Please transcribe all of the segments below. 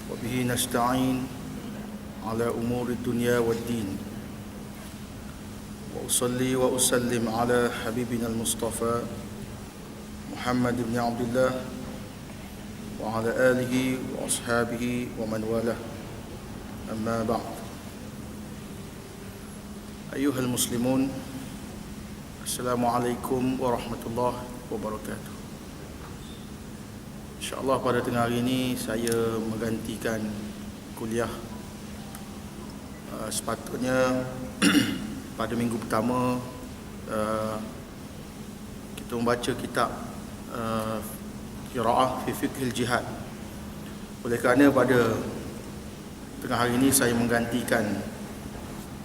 وبه نستعين على أمور الدنيا والدين وأصلي وأسلم على حبيبنا المصطفى محمد بن عبد الله وعلى آله وأصحابه ومن والاه أما بعد أيها المسلمون السلام عليكم ورحمة الله وبركاته. InsyaAllah pada tengah hari ini saya menggantikan kuliah. Sepatutnya pada minggu pertama kita membaca kitab Qiraah fi Fiqhil Jihad. Oleh kerana pada tengah hari ini saya menggantikan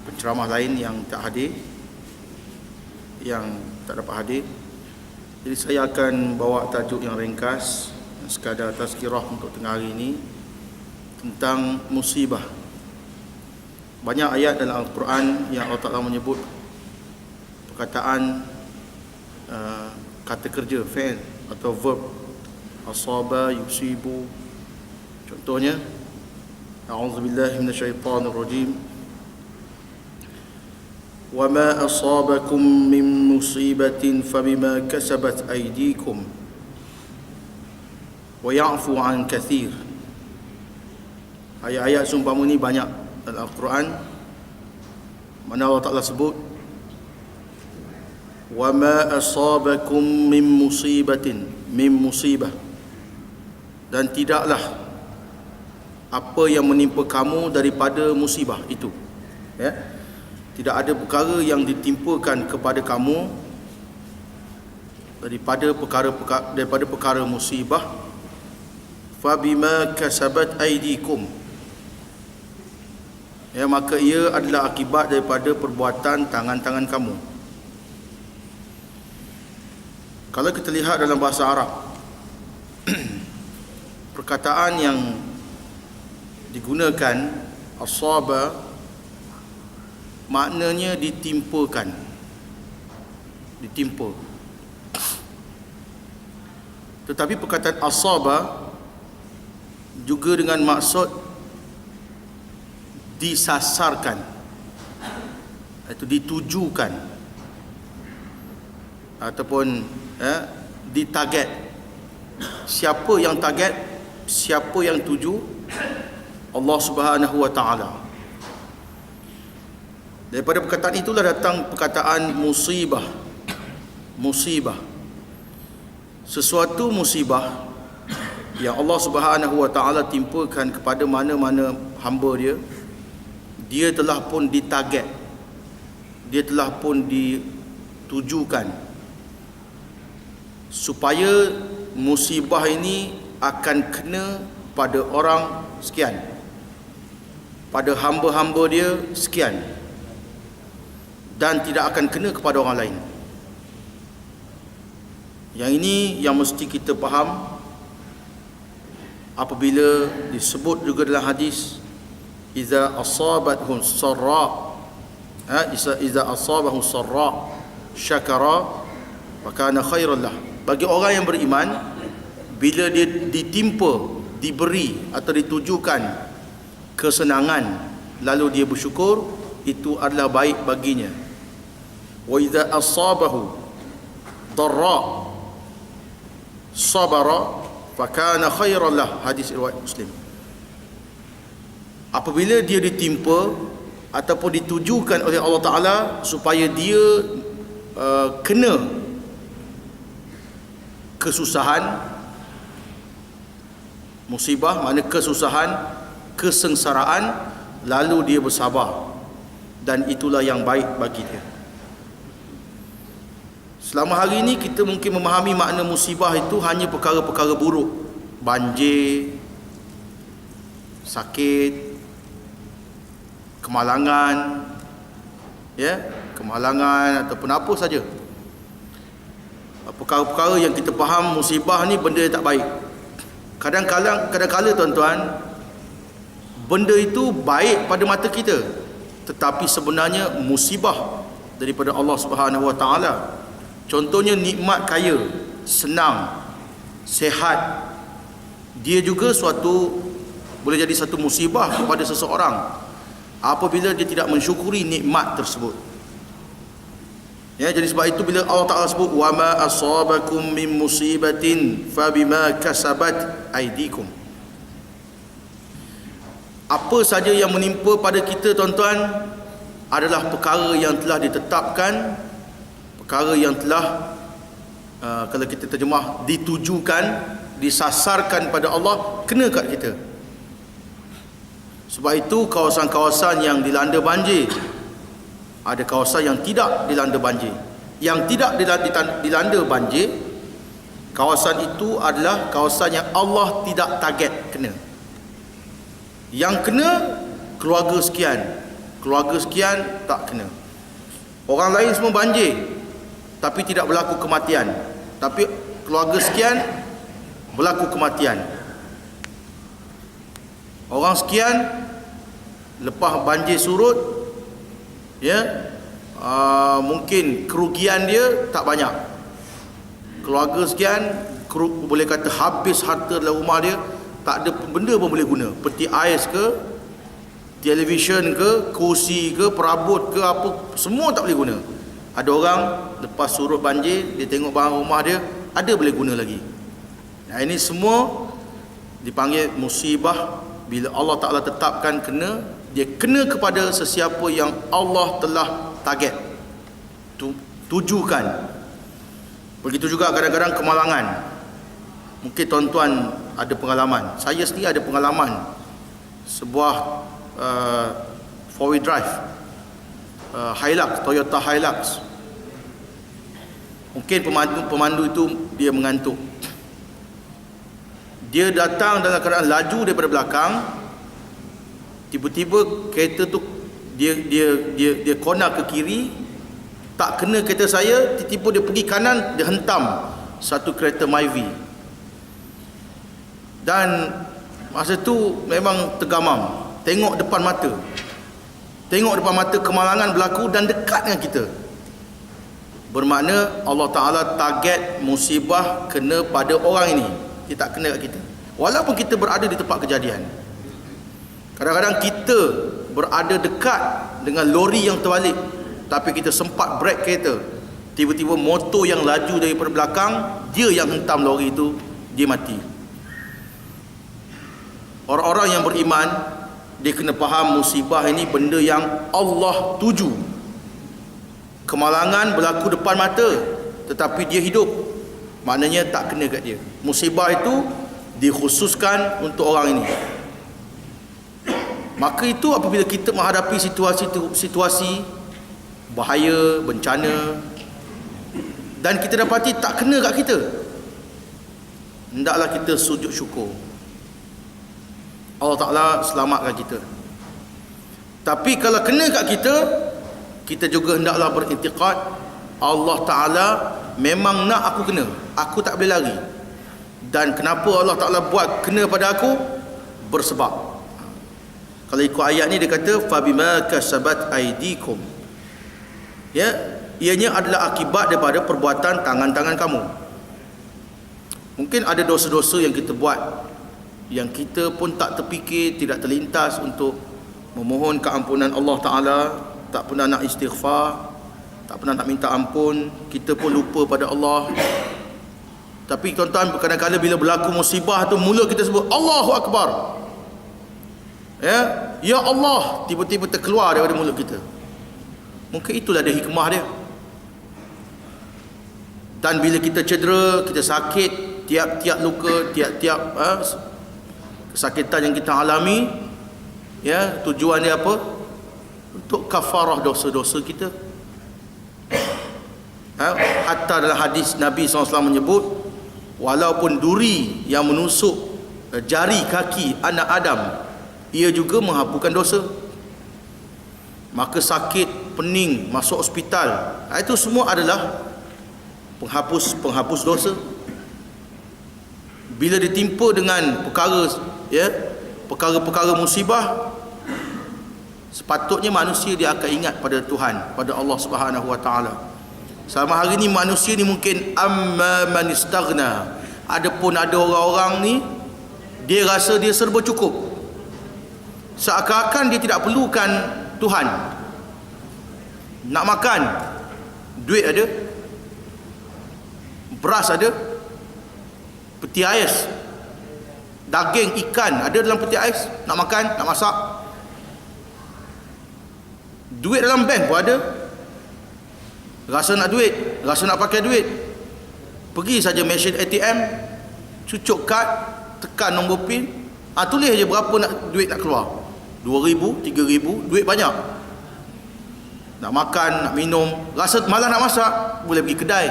penceramah lain yang tak hadir, yang tak dapat hadir, jadi saya akan bawa tajuk yang ringkas, sekadar tazkirah untuk tengah hari ini, tentang musibah. Banyak ayat dalam Al-Quran yang Allah Ta'ala menyebut perkataan kata kerja, fi'il atau verb, asaba, yusibu. Contohnya, a'udzubillahi minasyaitonirrajim, wa ma asabakum min musibatin fabima kasabat aydikum wa ya'fu an kathir. Ayat-ayat seumpama ni banyak dalam Al-Quran, mana Allah Ta'ala sebut wa ma asabakum min musibatin, min musibah, dan tidaklah apa yang menimpa kamu daripada musibah itu, ya. Tidak ada perkara yang ditimpakan kepada kamu daripada perkara musibah, fabima kasabat aydikum, ya, maka ia adalah akibat daripada perbuatan tangan-tangan kamu. Kalau kita lihat dalam bahasa Arab, perkataan yang digunakan asaba maknanya ditimpakan, ditimpa. Tetapi perkataan asaba juga dengan maksud disasarkan, itu ditujukan, ataupun ditarget. Siapa yang target, siapa yang tuju? Allah Subhanahu wa Ta'ala. Daripada perkataan itulah datang perkataan musibah. Musibah, sesuatu musibah yang Allah Subhanahu wa Ta'ala timpakan kepada mana-mana hamba dia, dia telah pun ditarget, dia telah pun ditujukan supaya musibah ini akan kena pada orang sekian, pada hamba-hamba dia sekian, dan tidak akan kena kepada orang lain. Yang ini yang mesti kita faham apabila disebut juga dalam hadis, iza asabathu sarra, iza asabahu sarra syakara wa kana khairan lah. Bagi orang yang beriman, bila dia ditimpa, diberi atau ditujukan kesenangan, lalu dia bersyukur, itu adalah baik baginya. Wa iza asabahu darra sabara fakana khairan lah. Hadis riwayat Muslim. Apabila dia ditimpa ataupun ditujukan oleh Allah Ta'ala supaya dia kena kesusahan, musibah makna kesusahan, kesengsaraan, lalu dia bersabar, dan itulah yang baik bagi dia. Selama hari ini kita mungkin memahami makna musibah itu hanya perkara-perkara buruk, banjir, sakit, kemalangan, ya, kemalangan ataupun apa saja. Perkara-perkara yang kita faham musibah ni benda yang tak baik. Kadang-kala tuan-tuan, benda itu baik pada mata kita, tetapi sebenarnya musibah daripada Allah Subhanahu wa Ta'ala. Contohnya nikmat kaya, senang, sehat, dia juga suatu boleh jadi satu musibah kepada seseorang apabila dia tidak mensyukuri nikmat tersebut. Ya, jadi sebab itu bila Allah Ta'ala sebut wa ma asabakum min musibatin fabima kasabat aydikum, apa saja yang menimpa pada kita tuan-tuan adalah perkara yang telah ditetapkan, perkara yang telah kalau kita terjemah ditujukan, disasarkan pada Allah, kena kat kita. Sebab itu kawasan-kawasan yang dilanda banjir, ada kawasan yang tidak dilanda banjir. Yang tidak dilanda banjir, kawasan itu adalah kawasan yang Allah tidak target kena. Yang kena keluarga sekian, keluarga sekian tak kena. Orang lain semua banjir tapi tidak berlaku kematian, tapi keluarga sekian berlaku kematian. Orang sekian lepas banjir surut, ya, mungkin kerugian dia tak banyak. Keluarga sekian boleh kata habis harta dalam rumah dia, tak ada benda pun boleh guna. Peti ais ke, televisyen ke, kursi ke, perabot ke, apa, semua tak boleh guna. Ada orang lepas surut banjir, dia tengok barang rumah dia, ada boleh guna lagi. Nah, ini semua dipanggil musibah. Bila Allah Ta'ala tetapkan kena, dia kena kepada sesiapa yang Allah telah target, tujukan. Begitu juga kadang-kadang kemalangan. Mungkin tuan-tuan ada pengalaman, saya sendiri ada pengalaman. Sebuah 4-wheel drive Hilux, Toyota Hilux. Mungkin pemandu itu dia mengantuk. Dia datang dalam keadaan laju daripada belakang. Tiba-tiba kereta tu dia corner ke kiri, tak kena kereta saya. Tiba-tiba dia pergi kanan, dia hentam satu kereta Myvi. Dan masa tu memang tergamam, tengok depan mata, kemalangan berlaku dan dekat dengan kita. Bermakna Allah Ta'ala target musibah kena pada orang ini, dia tak kena kat kita. Walaupun kita berada di tempat kejadian, kadang-kadang kita berada dekat dengan lori yang terbalik, tapi kita sempat brake kereta, tiba-tiba motor yang laju daripada belakang, dia yang hentam lori itu, dia mati. Orang-orang yang beriman, dia kena faham musibah ini benda yang Allah tuju. Kemalangan berlaku depan mata, tetapi dia hidup, maknanya tak kena kat dia. Musibah itu dikhususkan untuk orang ini. Maka itu apabila kita menghadapi situasi bahaya, bencana, dan kita dapati tak kena kat kita, hendaklah kita sujud syukur. Allah Ta'ala selamatkan kita. Tapi kalau kena kat kita, kita juga hendaklah berintiqad, Allah Ta'ala memang nak aku kena, aku tak boleh lari. Dan kenapa Allah Ta'ala buat kena pada aku? Bersebab. Kalau ikut ayat ni dia kata fabima kasabat aydikum, ya, ianya adalah akibat daripada perbuatan tangan-tangan kamu. Mungkin ada dosa-dosa yang kita buat yang kita pun tak terfikir, tidak terlintas untuk memohon keampunan Allah Ta'ala, tak pernah nak istighfar, tak pernah nak minta ampun, kita pun lupa pada Allah. Tapi tuan-tuan, kadang-kadang bila berlaku musibah tu, mulut kita sebut Allahu Akbar, ya Allah, tiba-tiba terkeluar daripada mulut kita. Mungkin itulah dia hikmah dia. Dan bila kita cedera, kita sakit, tiap-tiap luka, tiap-tiap kesakitan yang kita alami, ya, tujuan dia apa? Untuk kafarah dosa-dosa kita. Hatta dalam hadis Nabi SAW menyebut, walaupun duri yang menusuk jari kaki anak Adam, ia juga menghapuskan dosa. Maka sakit, pening, masuk hospital, itu semua adalah penghapus dosa. Bila ditimpa dengan perkara musibah, sepatutnya manusia dia akan ingat pada Tuhan, pada Allah Subhanahu Wa Taala. Selama hari ni manusia ni mungkin amma man istaghna. Adapun ada orang-orang ni, dia rasa dia serba cukup. seakan-akan dia tidak perlukan Tuhan. Nak makan, duit ada, beras ada, peti ais, daging, ikan ada dalam peti ais, nak makan, nak masak. Duit dalam bank pun ada. Rasa nak duit, rasa nak pakai duit, pergi saja mesin ATM, cucuk kad, tekan nombor pin, tulis je berapa nak duit nak keluar. 2,000, 3,000, duit banyak. Nak makan, nak minum, rasa malas nak masak, boleh pergi kedai.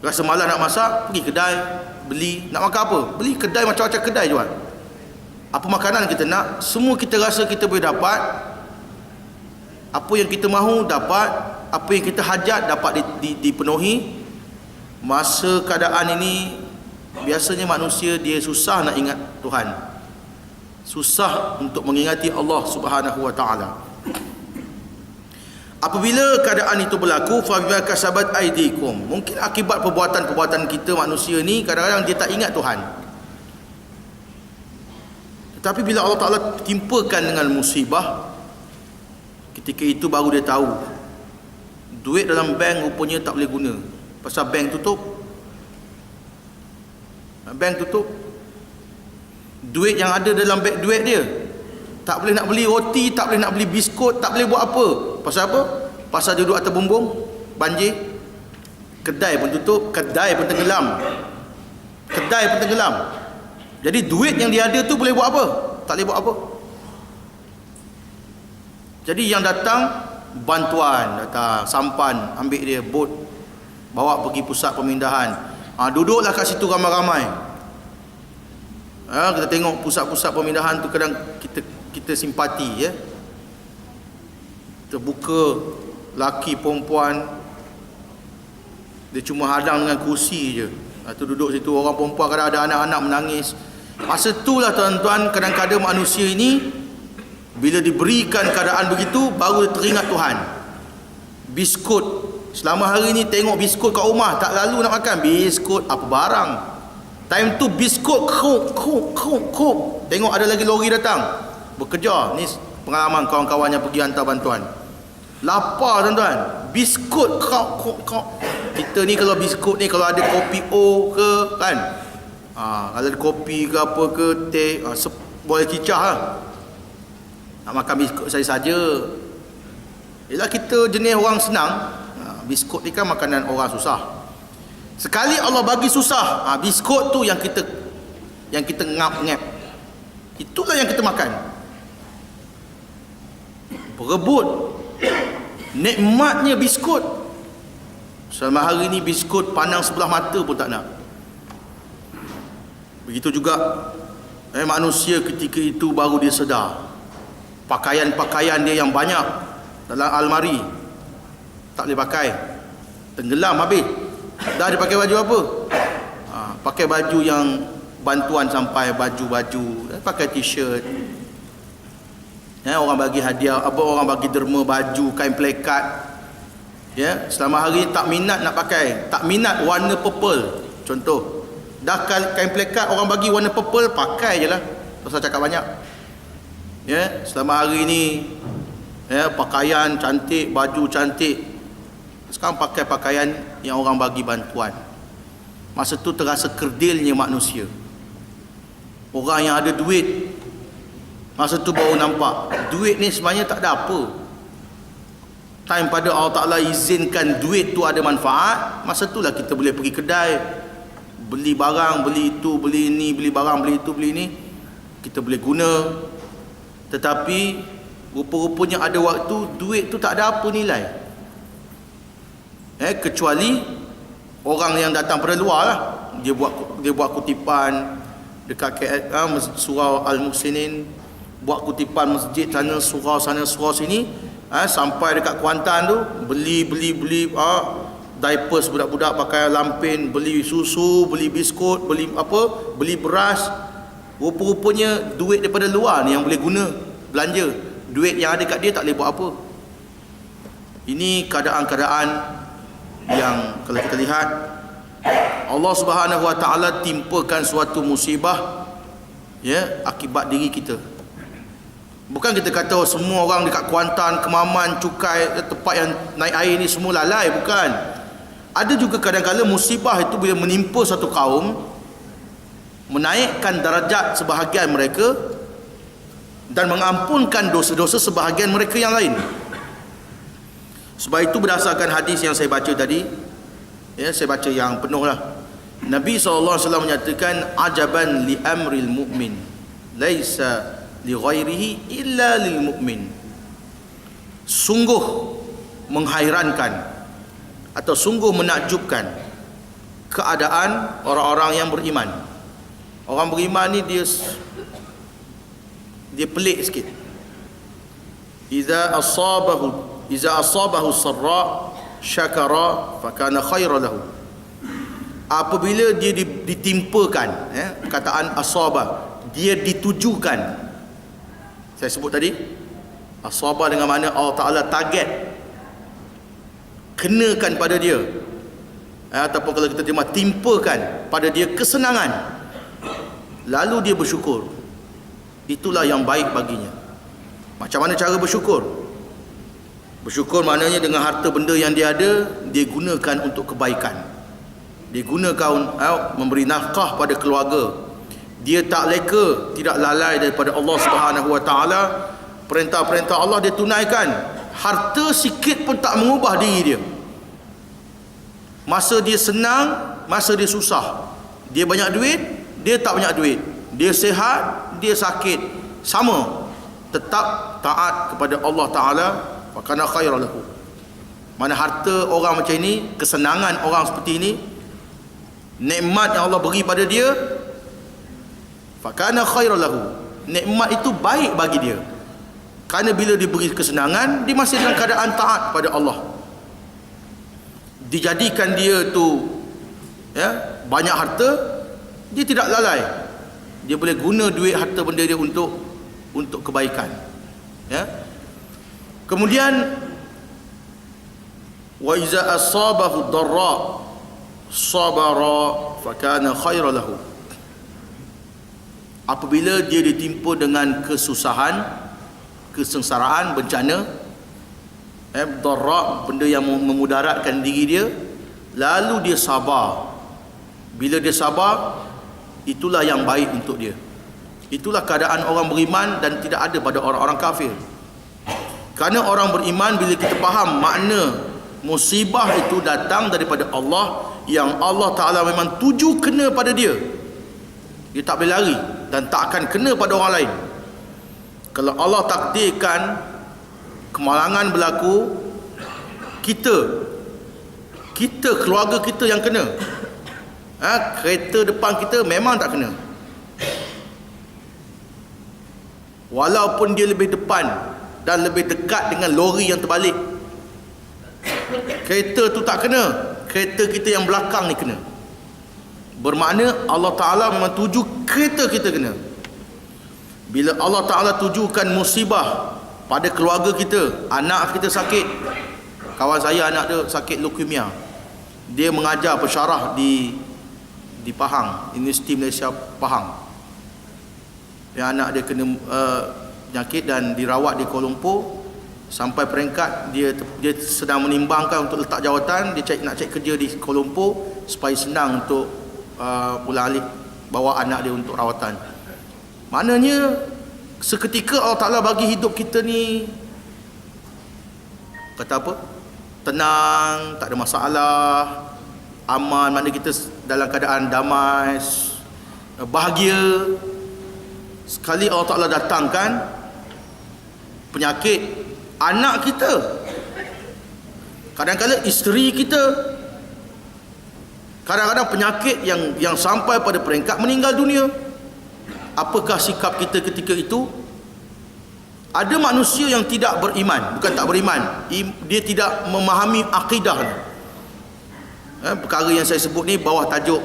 Rasa malas nak masak, pergi kedai, beli. Nak makan apa? Beli, kedai macam-macam kedai jual. Apa makanan kita nak, semua kita rasa kita boleh dapat. Apa yang kita mahu dapat, apa yang kita hajat dapat dipenuhi. Masa keadaan ini, biasanya manusia dia susah nak ingat Tuhan, susah untuk mengingati Allah Subhanahu wa taala. Apabila keadaan itu berlaku, fa bima kasabat aydikum, mungkin akibat perbuatan-perbuatan kita manusia ni, kadang-kadang dia tak ingat Tuhan. Tetapi bila Allah Taala timpakan dengan musibah, ketika itu baru dia tahu duit dalam bank rupanya tak boleh guna, pasal bank tutup. Bank tutup. Duit yang ada dalam beg duit dia tak boleh nak beli roti, tak boleh nak beli biskut, tak boleh buat apa. Pasal apa? Pasal dia duduk atas bumbung, banjir. Kedai pun tutup, kedai pun tenggelam. Kedai pun tenggelam. Jadi duit yang dia ada tu boleh buat apa? Tak boleh buat apa. Jadi yang datang bantuan, datang sampan, ambil dia bot, bawa pergi pusat pemindahan. Duduklah kat situ ramai-ramai. Kita tengok pusat-pusat pemindahan tu, kadang kita simpati, ya. Terbuka, laki perempuan, dia cuma hadang dengan kursi je. Tu duduk situ, orang perempuan kadang ada anak-anak menangis. Masa itulah tuan-tuan, kadang-kadang manusia ini bila diberikan keadaan begitu, baru teringat Tuhan. Biskut, selama hari ni tengok biskut kat rumah, tak lalu nak makan biskut apa barang. Time tu biskut kuk. Tengok ada lagi lori datang, bekerja. Ni pengalaman kawan-kawan yang pergi hantar bantuan. Lapar tuan-tuan, biskut kuk. Kita ni kalau biskut ni, kalau ada kopi O ke kan, kalau ada kopi ke apa ke teh, boleh cicah lah. Nak makan biskut saja. Ialah kita jenis orang senang. Biskut ni kan makanan orang susah. Sekali Allah bagi susah, biskut tu yang kita ngap-ngap. Itulah yang kita makan. Berebut. Nikmatnya biskut. Selama hari ni biskut pandang sebelah mata pun tak nak. Begitu juga manusia ketika itu baru dia sedar. Pakaian-pakaian dia yang banyak dalam almari tak boleh pakai, tenggelam habis. Dah dia pakai baju apa? Pakai baju yang bantuan sampai, baju-baju, pakai t-shirt. Orang bagi hadiah, orang bagi derma, baju, kain plekat. Selama hari tak minat nak pakai, tak minat warna purple. Contoh, dah kain plekat orang bagi warna purple, pakai je lah, pasal cakap banyak. Selama hari ni pakaian cantik, baju cantik. Sekarang pakai pakaian yang orang bagi bantuan. Masa tu terasa kerdilnya manusia. Orang yang ada duit, masa tu baru nampak duit ni sebenarnya tak ada apa. Time pada Allah Ta'ala izinkan duit tu ada manfaat, masa tu lah kita boleh pergi kedai, beli barang, beli itu, beli ini, beli barang, beli itu, beli ini, kita boleh guna. Tetapi rupa-rupanya ada waktu duit tu tak ada apa nilai. Kecuali orang yang datang pada luar lah. Dia buat kutipan dekat surau Al-Muhsinin, buat kutipan masjid sana, surau sini, sampai dekat Kuantan tu, beli diapers budak-budak pakai lampin, beli susu, beli biskut, beli apa, beli beras. Rupa-rupanya duit daripada luar ni yang boleh guna belanja. Duit yang ada kat dia tak boleh buat apa. Ini keadaan-keadaan yang kalau kita lihat, Allah Subhanahu wa taala timpakan suatu musibah ya, akibat diri kita. Bukan kita kata semua orang dekat Kuantan, Kemaman, Cukai, tempat yang naik air ni semua lalai, bukan. Ada juga kadang-kadang musibah itu bila menimpa satu kaum, menaikkan darajat sebahagian mereka dan mengampunkan dosa-dosa sebahagian mereka yang lain. Sebab itu berdasarkan hadis yang saya baca tadi, ya, saya baca yang penuh lah. Nabi SAW menyatakan, ajaban li amril mu'min, laisa li ghairihi illa lil mu'min. Sungguh menghairankan atau sungguh menakjubkan keadaan orang-orang yang beriman. Orang beriman ni dia pelik sikit. Iza asabahu sarra syakara fakana khairan lahu. Apabila dia ditimpakan, perkataan asaba, dia ditujukan. Saya sebut tadi, asaba dengan makna Allah Ta'ala target, kenakan pada dia, ataupun kalau kita terima, timpakan pada dia kesenangan, lalu dia bersyukur, itulah yang baik baginya. Macam mana cara bersyukur? Bersyukur maknanya dengan harta benda yang dia ada, dia gunakan untuk kebaikan. Dia gunakan memberi nafkah pada keluarga. Dia tak leka, tidak lalai daripada Allah Subhanahu Wa Taala. Perintah-perintah Allah dia tunaikan. Harta sikit pun tak mengubah diri dia. Masa dia senang, masa dia susah. Dia banyak duit, dia tak banyak duit. Dia sihat, dia sakit, sama. Tetap taat kepada Allah Ta'ala. Fakana khairan lahu. Mana harta orang macam ini, kesenangan orang seperti ini, nikmat yang Allah beri pada dia, fakana khairan lahu, nikmat itu baik bagi dia. Kerana bila diberi kesenangan, dia masih dalam keadaan taat pada Allah. Dijadikan dia tu, ya, banyak harta, dia tidak lalai. Dia boleh guna duit harta benda dia untuk kebaikan. Ya. Kemudian wa iza asabahu darra sabara fakana khairan lahu. Apabila dia ditimpa dengan kesusahan, kesengsaraan, bencana, darra, benda yang memudaratkan diri dia, lalu dia sabar. Bila dia sabar, itulah yang baik untuk dia. Itulah keadaan orang beriman dan tidak ada pada orang-orang kafir. Kerana orang beriman, bila kita faham makna musibah itu datang daripada Allah, yang Allah Ta'ala memang tuju kena pada dia, dia tak boleh lari dan tak akan kena pada orang lain. Kalau Allah takdirkan kemalangan berlaku, kita keluarga kita yang kena, kereta depan kita memang tak kena, walaupun dia lebih depan dan lebih dekat dengan lori yang terbalik, kereta tu tak kena, kereta kita yang belakang ni kena. Bermakna Allah Ta'ala memang tuju kereta kita kena. Bila Allah Ta'ala tujukan musibah pada keluarga kita, anak kita sakit. Kawan saya anak dia sakit leukemia, dia mengajar pensyarah di Pahang, Universiti Malaysia Pahang. Yang anak dia kena penyakit dan dirawat di Kuala Lumpur, sampai peringkat dia sedang menimbangkan untuk letak jawatan. Dia nak cari kerja di Kuala Lumpur supaya senang untuk pulang alik bawa anak dia untuk rawatan. Maknanya seketika Allah Ta'ala bagi hidup kita ni, kata apa, tenang, tak ada masalah, aman. Maknanya kita dalam keadaan damai, bahagia. Sekali Allah Ta'ala datangkan penyakit anak kita, kadang-kadang isteri kita, kadang-kadang penyakit yang sampai pada peringkat meninggal dunia. Apakah sikap kita ketika itu? Ada manusia yang tidak beriman, bukan tak beriman, dia tidak memahami akidah ni. Perkara yang saya sebut ni bawah tajuk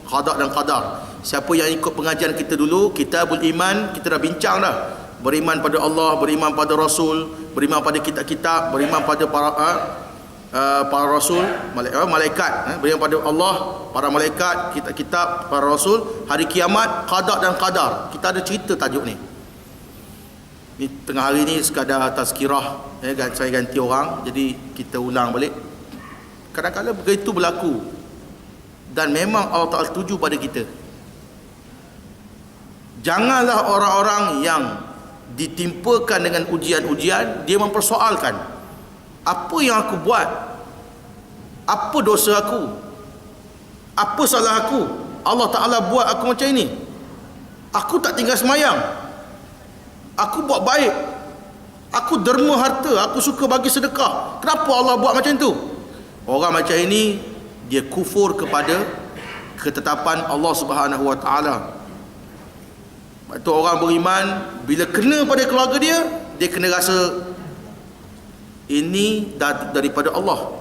qada dan qadar. Siapa yang ikut pengajian kita dulu, Kitabul Iman, kita dah bincang dah. Beriman pada Allah, beriman pada Rasul, beriman pada kitab-kitab, beriman pada para para rasul, malaikat, beriman pada Allah, para malaikat, kitab, para rasul, hari kiamat, qada dan qadar. Kita ada cerita tajuk ni. Ni tengah hari ni sekadar tazkirah, saya ganti orang, jadi kita ulang balik. Kadang-kadang begitu berlaku, dan memang Allah Ta'ala tuju pada kita. Janganlah orang-orang yang ditimpakan dengan ujian-ujian, dia mempersoalkan, apa yang aku buat? Apa dosa aku? Apa salah aku? Allah Ta'ala buat aku macam ini. Aku tak tinggal semayang. Aku buat baik. Aku derma harta. Aku suka bagi sedekah. Kenapa Allah buat macam tu? Orang macam ini, dia kufur kepada ketetapan Allah Subhanahu Wa Ta'ala. Sebab tu orang beriman, bila kena pada keluarga dia kena rasa ini daripada Allah.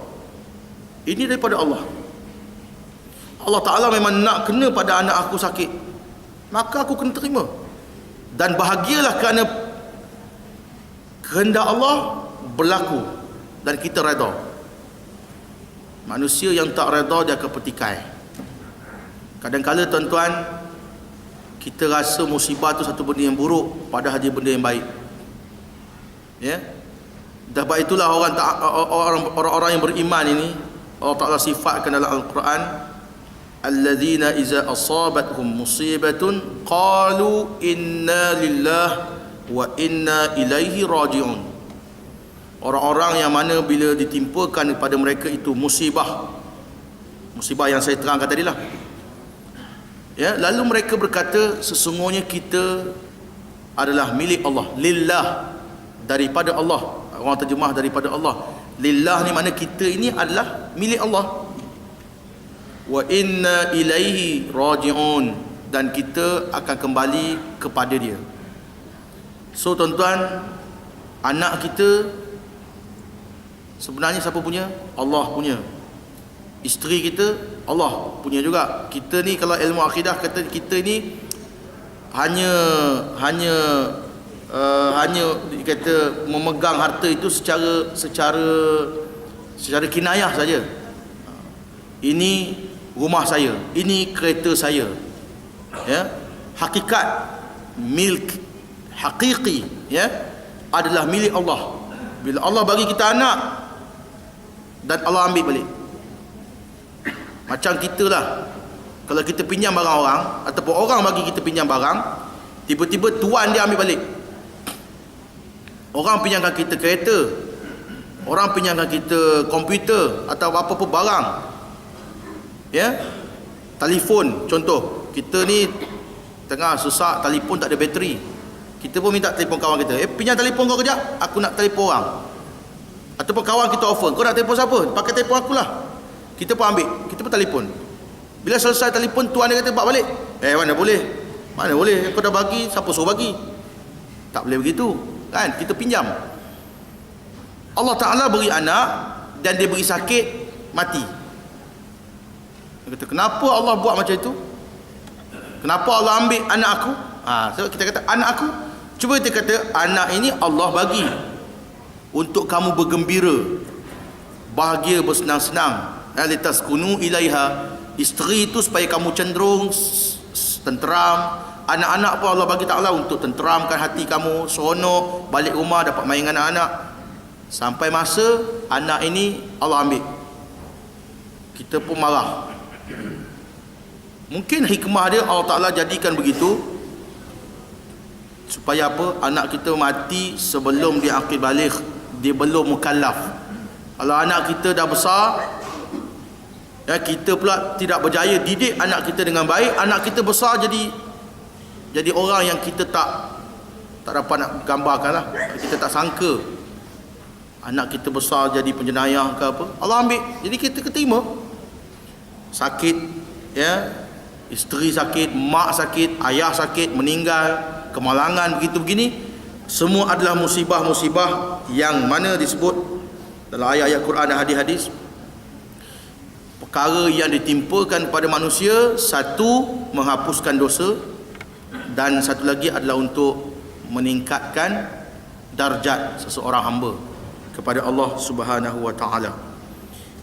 Ini daripada Allah. Allah Ta'ala memang nak kena pada anak aku sakit, maka aku kena terima. Dan bahagialah kerana kehendak Allah berlaku dan kita redha. Manusia yang tak redha, dia akan petikai. Kadang-kadang tuan-tuan, kita rasa musibah tu satu benda yang buruk, padahal dia benda yang baik. Ya. Sebab itulah orang-orang yang beriman ini, Allah Ta'ala sifatkan dalam Al-Quran, alladzina iza asabathum musibatun qalu inna lillah wa inna ilaihi raji'un. Orang-orang yang mana bila ditimpakan kepada mereka itu musibah yang saya terangkan tadilah, ya, lalu mereka berkata, sesungguhnya kita adalah milik Allah. Lillah, daripada Allah. Orang terjemah daripada Allah. Lillah ni mana kita ini adalah milik Allah. Wa inna ilaihi raji'un, dan kita akan kembali kepada dia. So tuan-tuan, anak kita sebenarnya siapa punya? Allah punya. Isteri kita Allah punya juga. Kita ni kalau ilmu akidah kata kita ni hanya kata memegang harta itu secara kinayah saja. Ini rumah saya, ini kereta saya. Ya, hakikat milk hakiki, ya, adalah milik Allah. Bila Allah bagi kita anak dan Allah ambil balik. Macam kita lah, kalau kita pinjam barang orang ataupun orang bagi kita pinjam barang, tiba-tiba tuan dia ambil balik. Orang pinjamkan kita kereta, orang pinjamkan kita komputer atau apa-apa barang, ya, telefon contoh. Kita ni tengah susah, telefon tak ada bateri, kita pun minta telefon kawan kita, pinjam telefon kau kejap, aku nak telefon orang. Ataupun kawan kita offer, kau nak telefon siapa? Pakai telefon akulah. Kita pun ambil, kita pun telefon. Bila selesai telefon, tuan dia kata bawa balik. Mana boleh, mana boleh, kau dah bagi, siapa suruh bagi? Tak boleh begitu kan, kita pinjam. Allah Ta'ala beri anak dan dia beri sakit, mati. Dia kata, kenapa Allah buat macam itu? Kenapa Allah ambil anak aku? Sebab kita kata anak aku, cuba kita kata anak ini Allah bagi untuk kamu bergembira, bahagia, bersenang-senang. Litaskunu ilaiha, isteri itu supaya kamu cenderung tenteram. Anak-anak pun Allah bagi Ta'ala untuk tenteramkan hati kamu, seronok, balik rumah dapat main dengan anak-anak. Sampai masa anak ini Allah ambil, kita pun marah. Mungkin hikmah dia Allah Ta'ala jadikan begitu supaya apa? Anak kita mati sebelum dia akil baligh, dia belum mukallaf. Kalau anak kita dah besar, ya, kita pula tidak berjaya didik anak kita dengan baik, anak kita besar jadi orang yang kita tak dapat nak gambarkan lah. Kita tak sangka anak kita besar jadi penjenayah ke apa, Allah ambil. Jadi kita terima sakit, ya, isteri sakit, mak sakit, ayah sakit, meninggal, kemalangan, begitu begini, semua adalah musibah-musibah yang mana disebut dalam ayat-ayat Quran dan hadis-hadis. Perkara yang ditimpakan kepada manusia, satu menghapuskan dosa, dan satu lagi adalah untuk meningkatkan darjat seseorang hamba kepada Allah Subhanahu wa Ta'ala.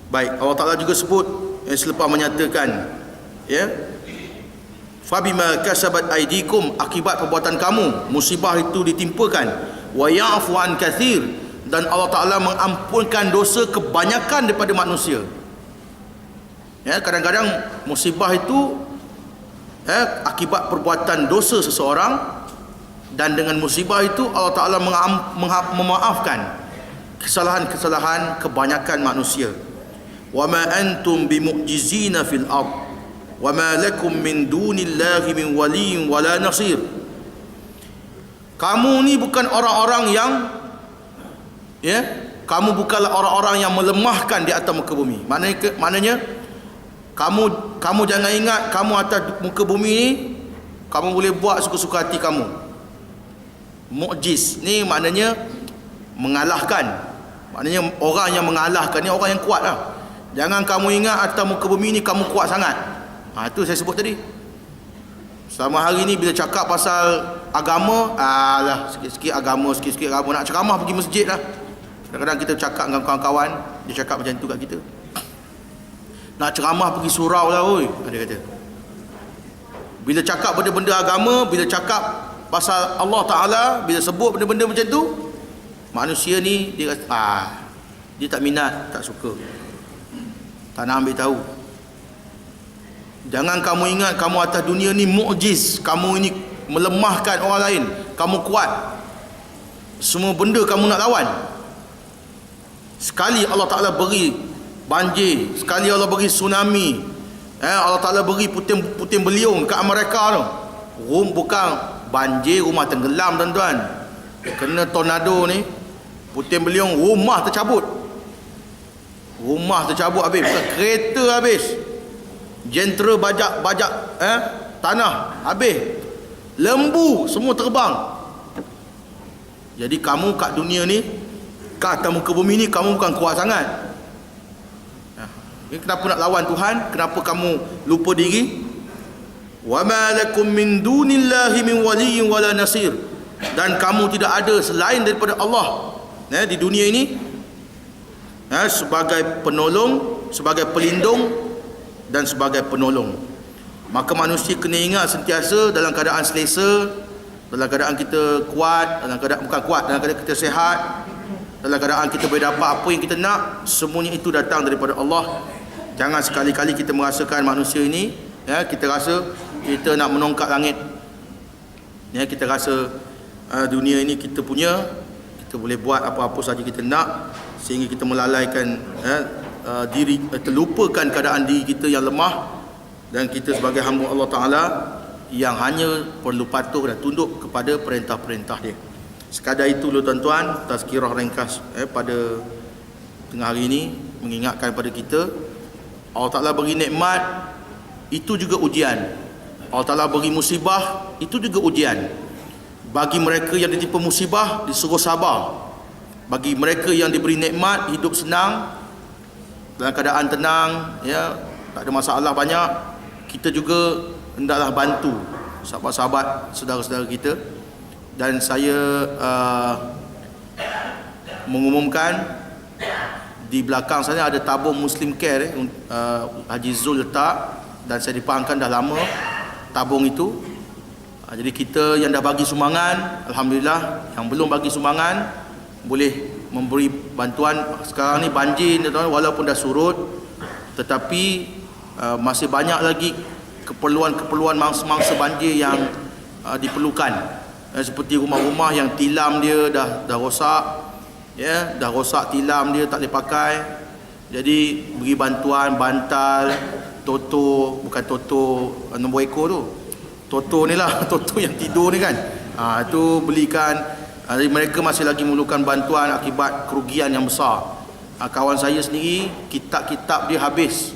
Baik, Allah Ta'ala juga sebut selepas menyatakan, ya, fabima kasabat aidikum, akibat perbuatan kamu musibah itu ditimpakan, wa ya'fu an katsir, dan Allah Ta'ala mengampunkan dosa kebanyakan daripada manusia. Ya, kadang-kadang musibah itu akibat perbuatan dosa seseorang, dan dengan musibah itu Allah Ta'ala memaafkan kesalahan-kesalahan kebanyakan manusia. Wa ma antum bimu'jizina fil ard wa ma lakum min dunillahi min waliyyin wala nasir. Kamu ni bukan orang-orang yang, ya, kamu bukanlah orang-orang yang melemahkan di atas muka bumi. Maknanya kamu jangan ingat kamu atas muka bumi ni kamu boleh buat suka-suka hati kamu. Mukjiz ni maknanya mengalahkan. Maknanya orang yang mengalahkan ni orang yang kuat lah. Jangan kamu ingat atas muka bumi ni kamu kuat sangat. Itu saya sebut tadi. Selama hari ni bila cakap pasal agama, sikit-sikit agama, sikit-sikit agama. Nak ceramah pergi masjid lah. Kadang-kadang kita cakap dengan kawan-kawan, dia cakap macam tu kat kita. Nak ceramah pergi surau lah, oi, dia kata. Bila cakap benda-benda agama, bila cakap pasal Allah Ta'ala, bila sebut benda-benda macam tu, manusia ni dia kata, dia tak minat, tak suka, tak nak ambil tahu. Jangan kamu ingat kamu atas dunia ni mukjiz, kamu ini melemahkan orang lain, kamu kuat, semua benda kamu nak lawan. Sekali Allah Ta'ala beri banjir, sekali Allah beri tsunami, Allah Ta'ala beri puting beliung kat Amerika tu, bukan banjir rumah tenggelam tuan-tuan, kena tornado ni, puting beliung rumah tercabut habis, bukan kereta habis, jentera bajak tanah habis, lembu semua terbang. Jadi kamu kat dunia ni, kat atas muka bumi ni, kamu bukan kuat sangat. Kenapa nak lawan Tuhan? Kenapa kamu lupa diri? Wa ma lakum min dunillahi min waliyyin wala nasir, dan kamu tidak ada selain daripada Allah di dunia ini sebagai penolong, sebagai pelindung dan sebagai penolong. Maka manusia kena ingat sentiasa dalam keadaan selesa, dalam keadaan kita kuat, dalam keadaan keadaan kita sihat, dalam keadaan kita boleh dapat apa yang kita nak, semuanya itu datang daripada Allah. Jangan sekali-kali kita merasakan manusia ini, kita rasa kita nak menongkak langit, kita rasa dunia ini kita punya, kita boleh buat apa-apa saja kita nak, sehingga kita melalaikan diri, terlupakan keadaan diri kita yang lemah, dan kita sebagai hamba Allah Ta'ala yang hanya perlu patuh dan tunduk kepada perintah-perintah dia. Sekadar itu dulu tuan-tuan, tazkirah ringkas pada tengah hari ini, mengingatkan pada kita Allah Ta'ala beri nikmat, itu juga ujian. Allah Ta'ala beri musibah, itu juga ujian. Bagi mereka yang ditimpa musibah, disuruh sabar. Bagi mereka yang diberi nikmat, hidup senang, dalam keadaan tenang, tak ada masalah banyak, kita juga hendaklah bantu sahabat-sahabat, saudara-saudara kita. Dan saya mengumumkan, di belakang sana ada tabung Muslim Care, Haji Zul letak, dan saya dipangkan dah lama tabung itu. Jadi kita yang dah bagi sumbangan, alhamdulillah. Yang belum bagi sumbangan boleh memberi bantuan. Sekarang ni banjir walaupun dah surut, tetapi masih banyak lagi keperluan-keperluan mangsa-mangsa banjir yang diperlukan. Seperti rumah-rumah yang tilam dia dah rosak, dah rosak tilam dia, tak boleh pakai. Jadi beri bantuan bantal, toto, bukan toto nombor ekor tu, toto ni lah, toto yang tidur ni kan, itu belikan. Jadi mereka masih lagi memerlukan bantuan akibat kerugian yang besar. Kawan saya sendiri, kitab-kitab dia habis,